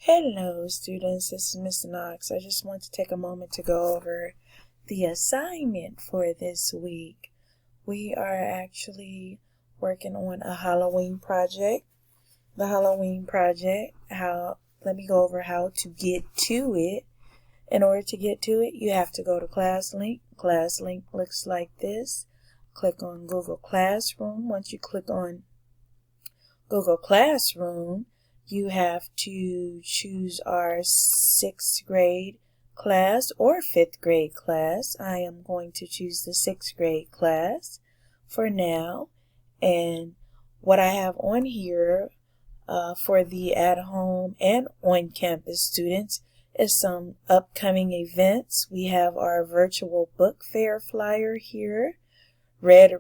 Hello students, this is Mr. Knox. I just want to take a moment to go over the assignment for this week. We are actually working on a Halloween project. The Halloween project, let me go over how to get to it. In order to get to it, you have to go to ClassLink. ClassLink looks like this. Click on Google Classroom. Once you click on Google Classroom, you have to choose our 6th grade class or 5th grade class. I am going to choose the 6th grade class for now. And what I have on here for the at-home and on-campus students is some upcoming events. We have our virtual book fair flyer here. Red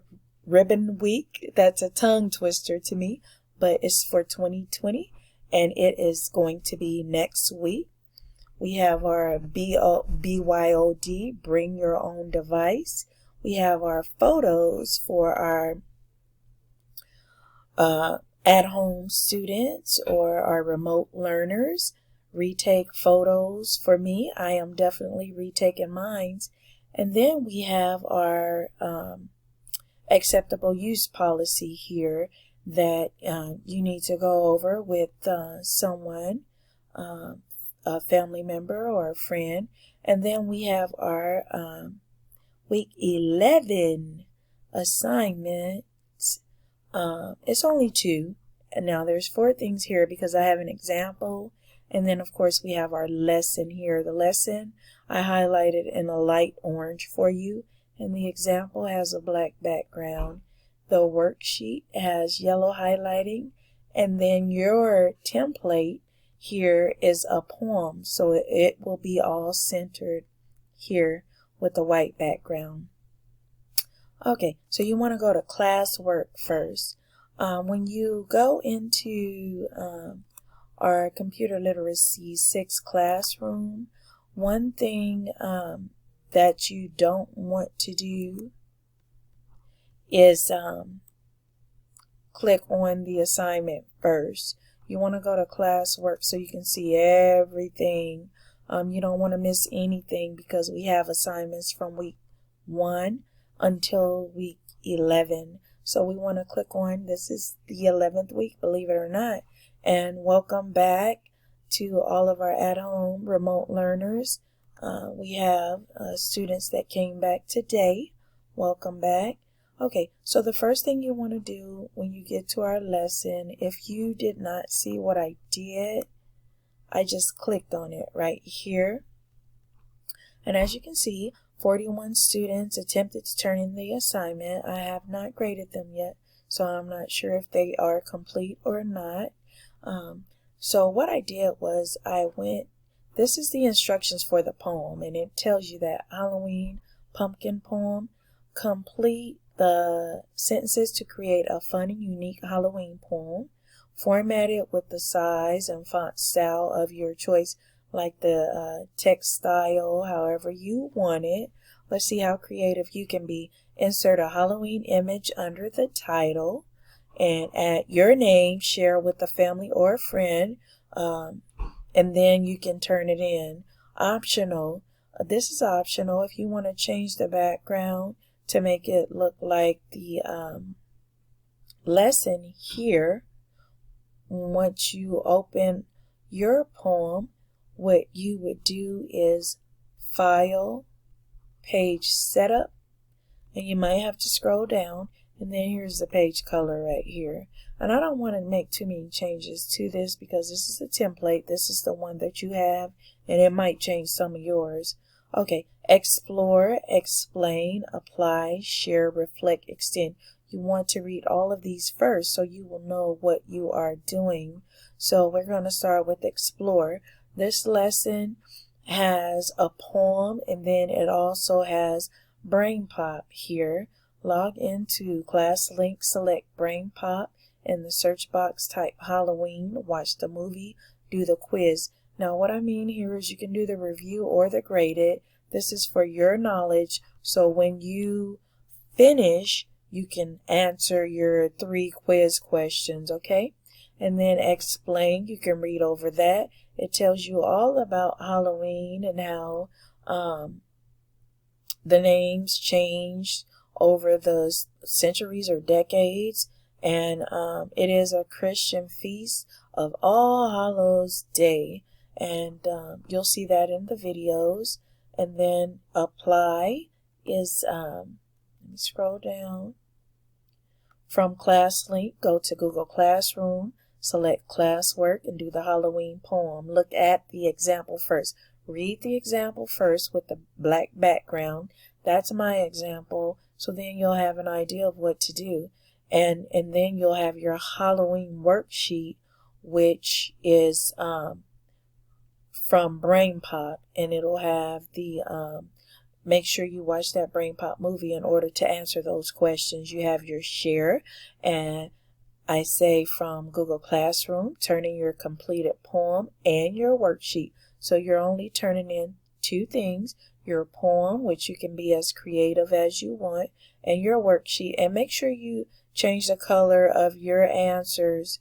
Ribbon Week. That's a tongue twister to me, but it's for 2020. And it is going to be next week. We have our BYOD, Bring Your Own Device. We have our photos for our at-home students or our remote learners. Retake photos for me. I am definitely retaking mine. And then we have our acceptable use policy here that you need to go over with someone, a family member or a friend. And then we have our week 11 assignments. It's only 2. And now there's 4 things here because I have an example. And then of course we have our lesson here. The lesson I highlighted in a light orange for you. And the example has a black background. The worksheet has yellow highlighting, and then your template here is a poem, so it will be all centered here with a white background. Okay, so you want to go to classwork first. When you go into our computer literacy 6 classroom, one thing that you don't want to do is click on the assignment first. You want to go to classwork so you can see everything. You don't want to miss anything because we have assignments from week 1 until week 11. So we want to click on, this is the 11th week, believe it or not. And welcome back to all of our at-home remote learners. We have students that came back today. Welcome back. Okay, so the first thing you want to do when you get to our lesson, if you did not see what I did, I just clicked on it right here. And as you can see, 41 students attempted to turn in the assignment. I have not graded them yet, so I'm not sure if they are complete or not. So what I did was this is the instructions for the poem, and it tells you that Halloween pumpkin poem, complete the sentences to create a fun and unique Halloween poem. Format it with the size and font style of your choice, like the text style, however you want it. Let's see how creative you can be. Insert a Halloween image under the title and add your name, share with a family or a friend, and then you can turn it in. Optional. This is optional if you want to change the background to make it look like the lesson here. Once you open your poem, what you would do is File, Page Setup, and you might have to scroll down, and then here's the page color right here. And I don't want to make too many changes to this because this is a template. This is the one that you have, and it might change some of yours. Okay, explore, explain, apply, share, reflect, extend. You want to read all of these first so you will know what you are doing. So we're going to start with explore. This lesson has a poem, and then it also has Brain Pop here. Log into ClassLink, select Brain Pop. In the search box, type Halloween, watch the movie, do the quiz. Now what I mean here is you can do the review or the graded. This is for your knowledge, so when you finish, you can answer your 3 quiz questions, okay? and then explain. You can read over that. It tells you all about Halloween and how the names changed over the centuries or decades. And it is a Christian feast of All Hallows Day. And you'll see that in the videos. And then apply is, let me scroll down. From ClassLink, go to Google Classroom, select classwork, and do the Halloween poem. Look at the example first. Read the example first with the black background. That's my example. So then you'll have an idea of what to do. And then you'll have your Halloween worksheet, which is from BrainPop, and it'll have the make sure you watch that BrainPop movie in order to answer those questions. You have your share, and I say from Google Classroom, turn in your completed poem and your worksheet. So you're only turning in 2 things, your poem, which you can be as creative as you want, and your worksheet. And make sure you change the color of your answers.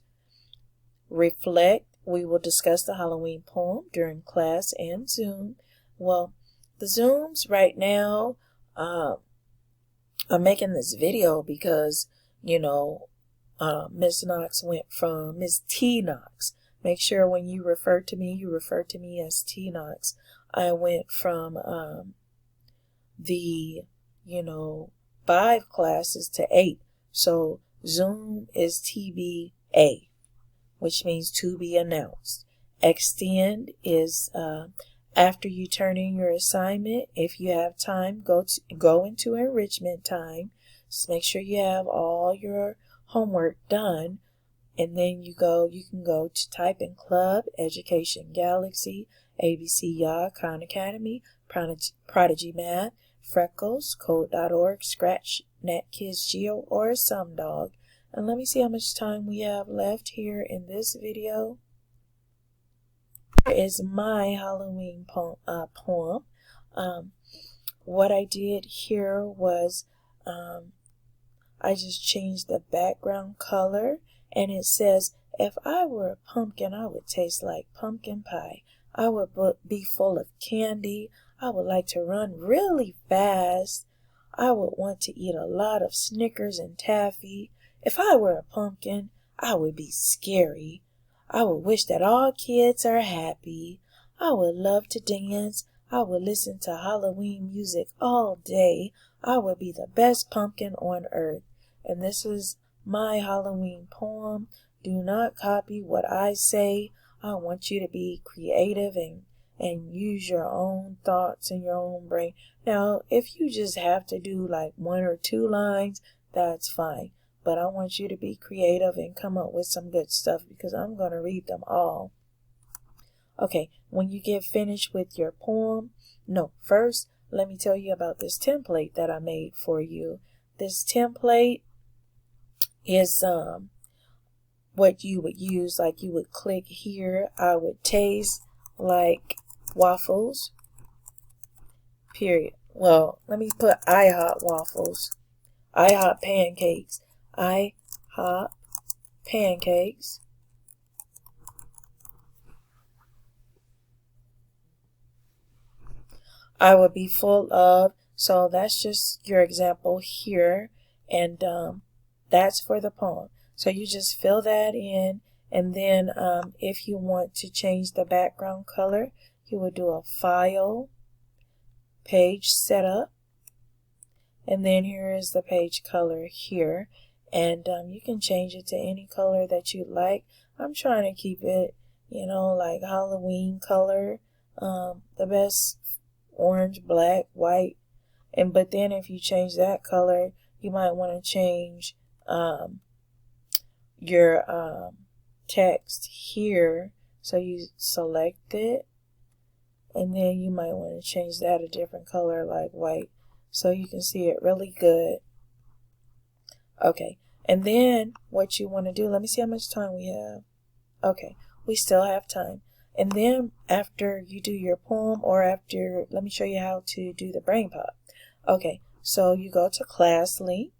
Reflect. We will discuss the Halloween poem during class and Zoom. Well, the Zooms right now, I'm making this video because, you know, Miss Knox went from Miss T Knox. Make sure when you refer to me, you refer to me as T Knox. I went from the, 5 classes to 8. So Zoom is TBA, which means to be announced. Extend is after you turn in your assignment. If you have time, go into enrichment time. Just make sure you have all your homework done, and then you can go to Type in Club, Education Galaxy, ABC YA, Khan Academy, Prodigy Math, Freckles, Code.org, Scratch, NetKids Geo, or SumDog. And let me see how much time we have left here in this video. Here is my Halloween poem. What I did here was I just changed the background color, and it says, if I were a pumpkin, I would taste like pumpkin pie. I would be full of candy. I would like to run really fast. I would want to eat a lot of Snickers and taffy. If I were a pumpkin, I would be scary. I would wish that all kids are happy. I would love to dance. I would listen to Halloween music all day. I would be the best pumpkin on earth. And this is my Halloween poem. Do not copy what I say. I want you to be creative and use your own thoughts in your own brain. Now, if you just have to do like 1 or 2 lines, that's fine. But I want you to be creative and come up with some good stuff, because I'm going to read them all. Okay, when you get finished with your poem, first, let me tell you about this template that I made for you. This template is what you would use. Like, you would click here, I would taste like waffles, period. Well, let me put IHOP waffles, IHOP pancakes, IHOP pancakes. I would be full of, so that's just your example here, and that's for the poem. So you just fill that in, and then if you want to change the background color, you would do a File, Page Setup, and then here is the page color here, and you can change it to any color that you like. I'm trying to keep it, like Halloween color, the best orange, black, white, but then if you change that color, you might want to change your text here. So you select it, and then you might want to change that a different color, like white, so you can see it really good. Okay, and then what you want to do, let me see how much time we have. Okay, we still have time. And then after you do your poem, or after, let me show you how to do the BrainPop. Okay, so you go to ClassLink.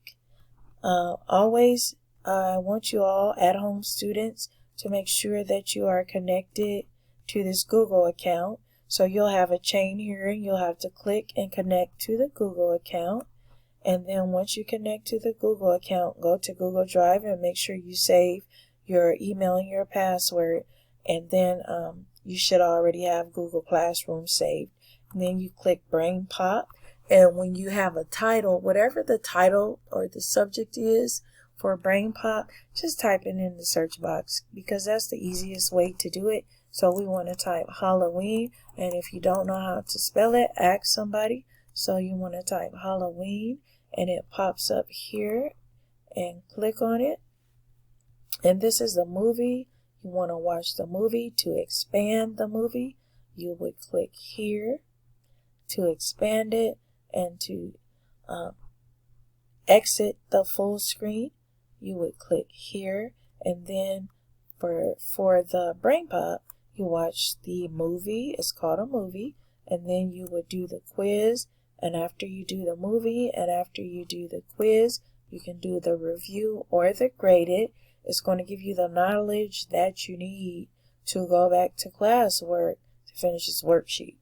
Always, I want you all at-home students to make sure that you are connected to this Google account. So you'll have a chain here and you'll have to click and connect to the Google account. And then once you connect to the Google account, go to Google Drive and make sure you save your email and your password. And then you should already have Google Classroom saved. And then you click BrainPop. And when you have a title, whatever the title or the subject is for BrainPop, just type it in the search box because that's the easiest way to do it. So we want to type Halloween. And if you don't know how to spell it, ask somebody. So you want to type Halloween and it pops up here and click on it. And this is the movie. You want to watch the movie. To expand the movie, you would click here to expand it, and to exit the full screen, you would click here. And then for the BrainPop, you watch the movie. It's called a movie. And then you would do the quiz. And after you do the movie and after you do the quiz, you can do the review or the graded. It's going to give you the knowledge that you need to go back to classwork to finish this worksheet.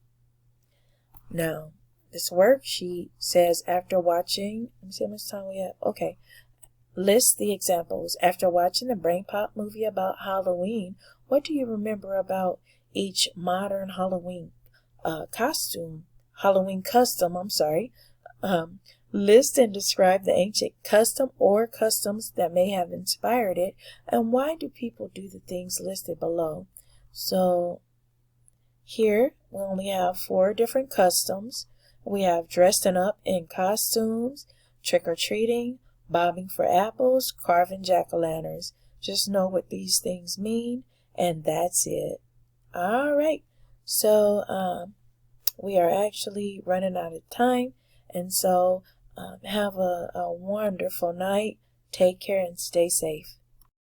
Now, this worksheet says after watching, let me see how much time we have. Okay. List the examples. After watching the BrainPop movie about Halloween, what do you remember about each modern Halloween custom, list and describe the ancient custom or customs that may have inspired it, and why do people do the things listed below? So here we only have 4 different customs. We have dressing up in costumes, trick-or-treating, bobbing for apples, carving jack-o'-lanterns. Just know what these things mean, and that's it. All right. So we are actually running out of time, and so have a wonderful night. Take care and stay safe.